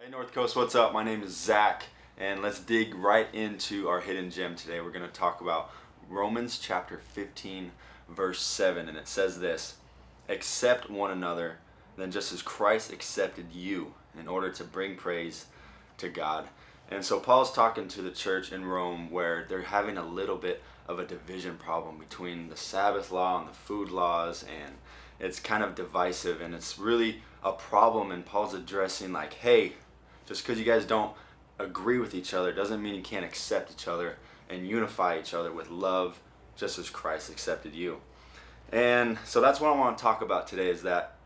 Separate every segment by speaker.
Speaker 1: Hey North Coast, what's up? My name is Zach, and let's dig right into our hidden gem today. We're going to talk about Romans chapter 15, verse 7, and it says this: accept one another, then just as Christ accepted you in order to bring praise to God. And so Paul's talking to the church in Rome where they're having a little bit of a division problem between the Sabbath law and the food laws, and it's kind of divisive, and it's really a problem. And Paul's addressing like, hey, just because you guys don't agree with each other doesn't mean you can't accept each other and unify each other with love, just as Christ accepted you. And so that's what I want to talk about today, is that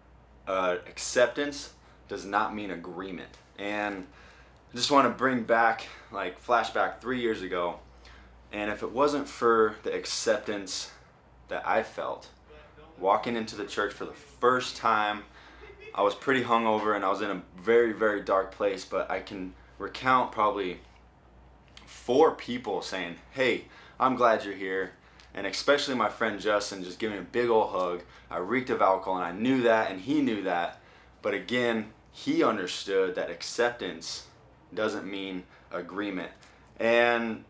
Speaker 1: acceptance does not mean agreement. And I just want to bring back, like, flashback 3 years ago. And if it wasn't for the acceptance that I felt walking into the church for the first time, I was pretty hungover and I was in a very, very dark place, but I can recount probably 4 people saying, hey, I'm glad you're here. And especially my friend Justin just giving me a big old hug. I reeked of alcohol, and I knew that and he knew that. But again, he understood that acceptance doesn't mean agreement. And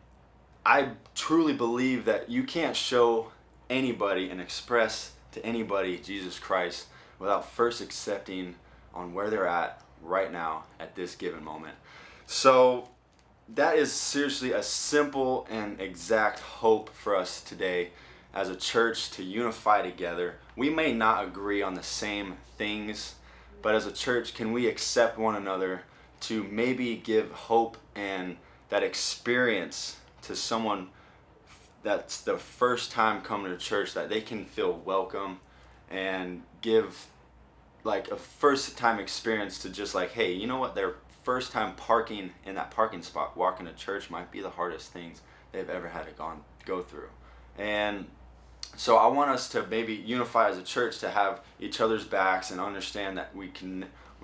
Speaker 1: I truly believe that you can't show anybody and express to anybody Jesus Christ without first accepting on where they're at right now at this given moment. So that is seriously a simple and exact hope for us today as a church to unify together. We may not agree on the same things, but as a church, can we accept one another to maybe give hope and that experience to someone that's the first time coming to church, that they can feel welcome and give like a first time experience to just like, hey, you know what, their first time parking in that parking spot, walking to church might be the hardest things they've ever had to go through. And so I want us to maybe unify as a church to have each other's backs and understand that we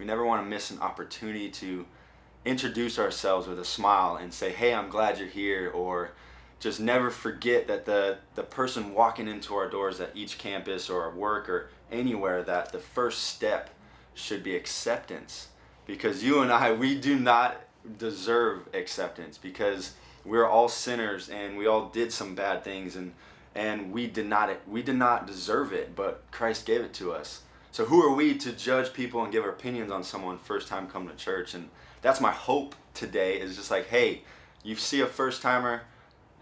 Speaker 1: never want to miss an opportunity to introduce ourselves with a smile and say, hey, I'm glad you're here. Or just never forget that the person walking into our doors at each campus or at work or anywhere, that the first step should be acceptance. Because you and I, we do not deserve acceptance, because we're all sinners and we all did some bad things, and we did not deserve it, but Christ gave it to us. So who are we to judge people and give our opinions on someone first time come to church? And that's my hope today, is just like, hey, you see a first timer,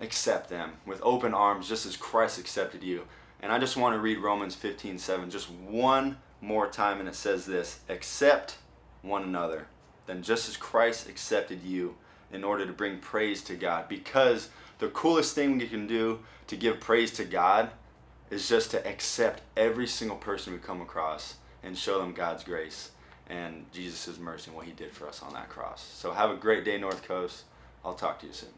Speaker 1: accept them with open arms, just as Christ accepted you. And I just want to read Romans 15:7 just one more time, and it says this: accept one another, then just as Christ accepted you in order to bring praise to God. Because the coolest thing we can do to give praise to God is just to accept every single person we come across and show them God's grace and Jesus' mercy and what he did for us on that cross. So have a great day, North Coast. I'll talk to you soon.